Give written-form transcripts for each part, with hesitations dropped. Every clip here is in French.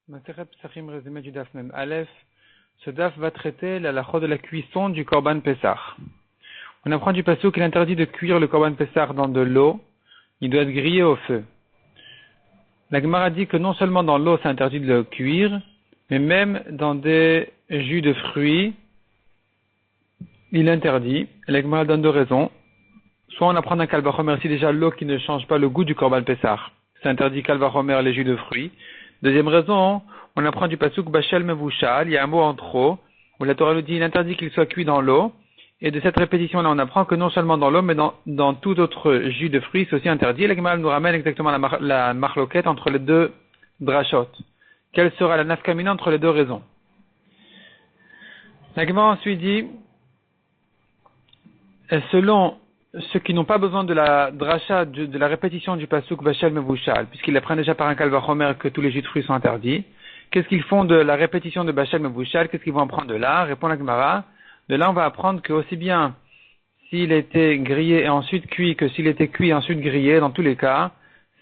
Masechet Pesachim, résumé du Daf Mem Aleph. Ce Daf va traiter la halakha de la cuisson du Korban Pessah. On apprend du pasuk qu'il est interdit de cuire le Korban Pessah dans de l'eau. Il doit être grillé au feu. La Gemara dit que non seulement dans l'eau c'est interdit de le cuire, mais même dans des jus de fruits, il est interdit. Et la Gemara donne deux raisons. Soit on apprend d'un Kal Vachomer, si déjà l'eau qui ne change pas le goût du Korban Pessah, c'est interdit Kal Vachomer les jus de fruits. Deuxième raison, on apprend du pasuk Bashel Mevushal, il y a un mot en trop, où la Torah nous dit il est interdit qu'il soit cuit dans l'eau. Et de cette répétition-là, on apprend que non seulement dans l'eau, mais dans tout autre jus de fruits, c'est aussi interdit. La Gemara nous ramène exactement la marloquette entre les deux drachot. Quelle sera la nafkamina entre les deux raisons? La Gemara ensuite dit, selon ceux qui n'ont pas besoin de la dracha, de la répétition du pasuk Bashel Mevushal, puisqu'ils apprennent déjà par un Kal Vachomer que tous les jus de fruits sont interdits, qu'est-ce qu'ils font de la répétition de Bashel Mevushal? Qu'est-ce qu'ils vont en prendre de là? Répond la Gemara. De là, on va apprendre que aussi bien s'il était grillé et ensuite cuit que s'il était cuit et ensuite grillé, dans tous les cas,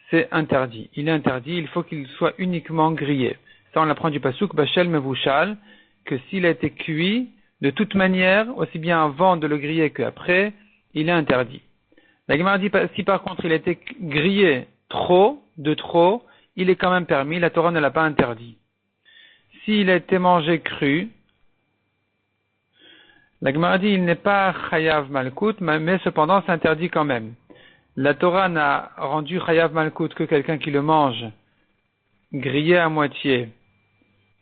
c'est interdit. Il est interdit, il faut qu'il soit uniquement grillé. Ça, on l'apprend du pasuk Bashel Mevushal, que s'il a été cuit, de toute manière, aussi bien avant de le griller qu'après, il est interdit. La Gemara dit, si par contre il a été grillé de trop, il est quand même permis, la Torah ne l'a pas interdit. S'il a été mangé cru, la Gemara dit il n'est pas chayav malkout, mais cependant c'est interdit quand même. La Torah n'a rendu chayav malkout que quelqu'un qui le mange grillé à moitié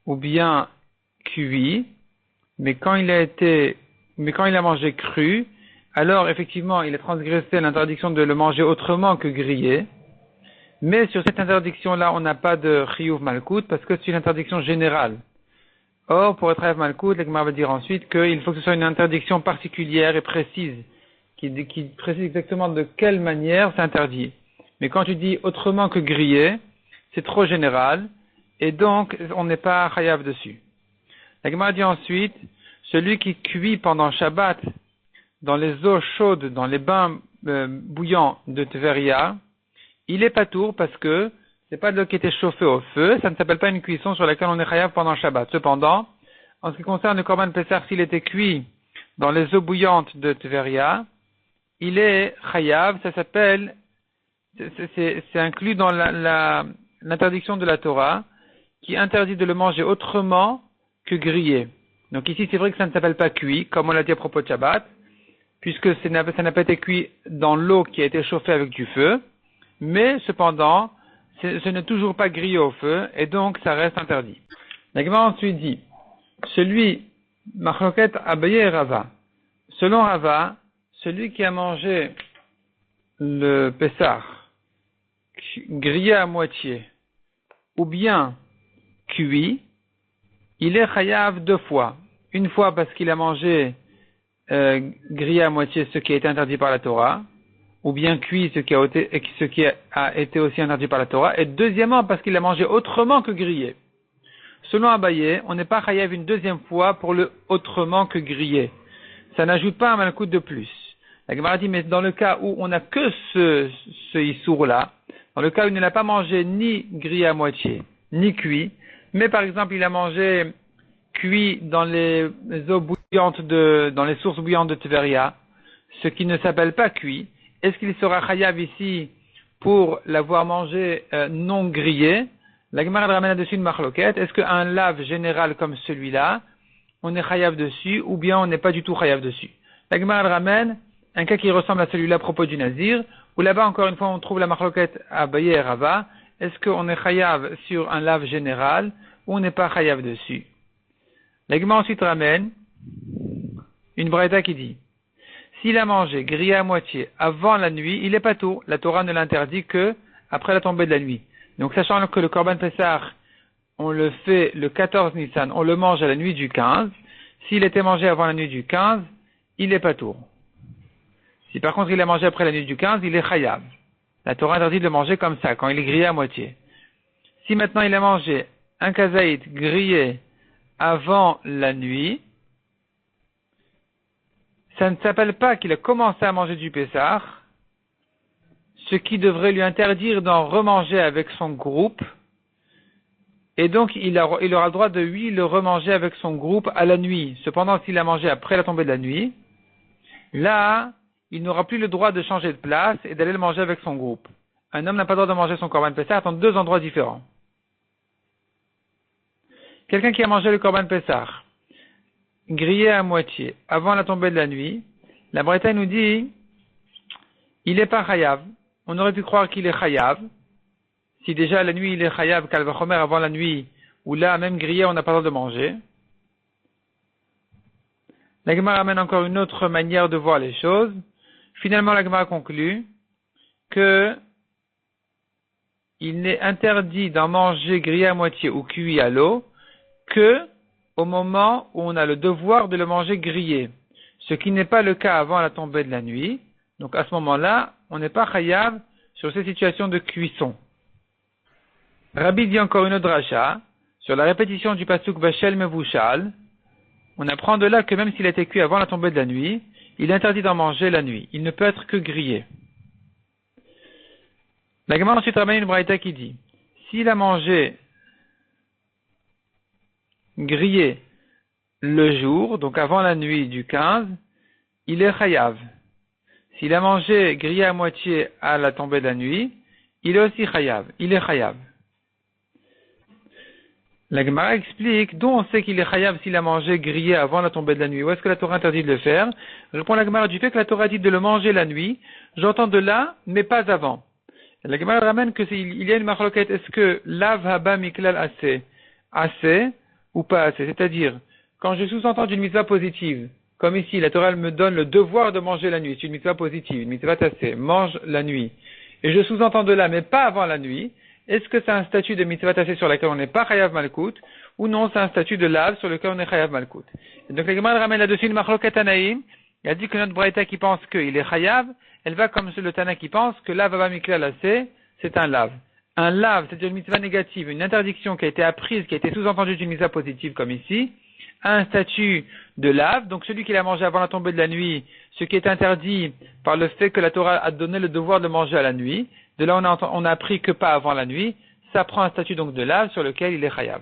ou bien cuit, mais quand il a mangé cru, alors effectivement il a transgressé l'interdiction de le manger autrement que grillé. Mais sur cette interdiction-là, on n'a pas de chiyuv malkout parce que c'est une interdiction générale. Or, pour être chayav malkout, la Gemara va dire ensuite qu'il faut que ce soit une interdiction particulière et précise, qui précise exactement de quelle manière c'est interdit. Mais quand tu dis autrement que grillé, c'est trop général, et donc on n'est pas chayav dessus. La Gemara dit ensuite, celui qui cuit pendant Shabbat dans les eaux chaudes, dans les bains bouillants de Tveria, il est patour parce que c'est pas de l'eau qui était chauffée au feu, ça ne s'appelle pas une cuisson sur laquelle on est chayav pendant Shabbat. Cependant, en ce qui concerne le Korban Pessah, s'il était cuit dans les eaux bouillantes de Tveria, il est chayav, ça s'appelle, c'est inclus dans l'interdiction de la Torah, qui interdit de le manger autrement que grillé. Donc ici, c'est vrai que ça ne s'appelle pas cuit, comme on l'a dit à propos de Shabbat, puisque ça n'a pas été cuit dans l'eau qui a été chauffée avec du feu, mais cependant, ce n'est toujours pas grillé au feu, et donc ça reste interdit. La Gemara ensuite dit, Machloket Abaye et Rava, selon Rava, celui qui a mangé le Pessah grillé à moitié, ou bien cuit, il est chayav deux fois. Une fois parce qu'il a mangé grillé à moitié ce qui a été interdit par la Torah, ou bien cuit ce qui a été aussi interdit par la Torah, et deuxièmement parce qu'il a mangé autrement que grillé. Selon Abaye, on n'est pas chayav une deuxième fois pour le autrement que grillé. Ça n'ajoute pas un malkout de plus. La Gemara dit, mais dans le cas où on n'a que ce issour-là, dans le cas où il ne l'a pas mangé ni grillé à moitié, ni cuit, mais par exemple il a mangé cuit dans les eaux bouillantes dans les sources bouillantes de Tveria, ce qui ne s'appelle pas cuit, est-ce qu'il sera chayav ici pour l'avoir mangé non grillé? La Gemara ramène là-dessus une marloquette. Est-ce qu'un lave général comme celui-là, on est chayav dessus, ou bien on n'est pas du tout chayav dessus? La Gemara ramène un cas qui ressemble à celui-là à propos du Nazir, où là-bas encore une fois on trouve la marloquette à Abaye et Rava. Est-ce qu'on est chayav sur un lave général, ou on n'est pas chayav dessus? La Gemara ensuite ramène une braïta qui dit, s'il a mangé grillé à moitié avant la nuit, il est patour. La Torah ne l'interdit que après la tombée de la nuit. Donc, sachant que le Korban Pessah, on le fait le 14 Nissan, on le mange à la nuit du 15. S'il était mangé avant la nuit du 15, il est patour. Si par contre il a mangé après la nuit du 15, il est chayav. La Torah interdit de le manger comme ça, quand il est grillé à moitié. Si maintenant il a mangé un kazaït grillé avant la nuit, ça ne s'appelle pas qu'il a commencé à manger du Pessah, ce qui devrait lui interdire d'en remanger avec son groupe, et donc il aura le droit de le remanger avec son groupe à la nuit. Cependant, s'il a mangé après la tombée de la nuit, là, il n'aura plus le droit de changer de place et d'aller le manger avec son groupe. Un homme n'a pas le droit de manger son Corban Pessah dans deux endroits différents. Quelqu'un qui a mangé le Corban Pessah, grillé à moitié, avant la tombée de la nuit, la Braïta nous dit, il n'est pas chayav. On aurait pu croire qu'il est chayav. Si déjà la nuit il est chayav, kalvachomer avant la nuit, ou là, même grillé, on n'a pas le droit de manger. La Gemara amène encore une autre manière de voir les choses. Finalement, la Gemara conclut que il n'est interdit d'en manger grillé à moitié ou cuit à l'eau que au moment où on a le devoir de le manger grillé. Ce qui n'est pas le cas avant la tombée de la nuit. Donc à ce moment-là, on n'est pas chayav sur ces situations de cuisson. Rabbi dit encore une autre dracha sur la répétition du pasuk Vachel Mevushal. On apprend de là que même s'il a été cuit avant la tombée de la nuit, il est interdit d'en manger la nuit. Il ne peut être que grillé. La Gemara ensuite ramène une braïta qui dit, s'il a mangé grillé le jour, donc avant la nuit du 15, il est chayav. S'il a mangé grillé à moitié à la tombée de la nuit, il est aussi chayav. Il est chayav. La Gemara explique d'où on sait qu'il est chayav s'il a mangé grillé avant la tombée de la nuit. Où est-ce que la Torah interdit de le faire? Répond la Gemara du fait que la Torah dit de le manger la nuit. J'entends de là, mais pas avant. La Gemara ramène que il y a une marloquette. Est-ce que lav haba miklal assez ou pas assez? C'est-à-dire, quand je sous-entends d'une mitzvah positive, comme ici, la Torah me donne le devoir de manger la nuit. C'est une mitzvah positive, une mitzvah tassée. Mange la nuit. Et je sous-entends de là, mais pas avant la nuit. Est-ce que c'est un statut de mitzvah tassée sur laquelle on n'est pas chayav malkout, ou non, c'est un statut de lav sur lequel on est chayav malkout? Et donc la Gemara ramène là-dessus une marloquette Tanaïm. Elle dit que notre braïta qui pense qu'il est chayav, elle va comme le Tana qui pense que lav haba miklal assez, c'est un lav. Un lav, c'est une mitzvah négative, une interdiction qui a été apprise, qui a été sous-entendue d'une mitzvah positive comme ici, a un statut de lave, donc celui qui l'a mangé avant la tombée de la nuit, ce qui est interdit par le fait que la Torah a donné le devoir de manger à la nuit, de là on a appris que pas avant la nuit, ça prend un statut donc de lave sur lequel il est chayav.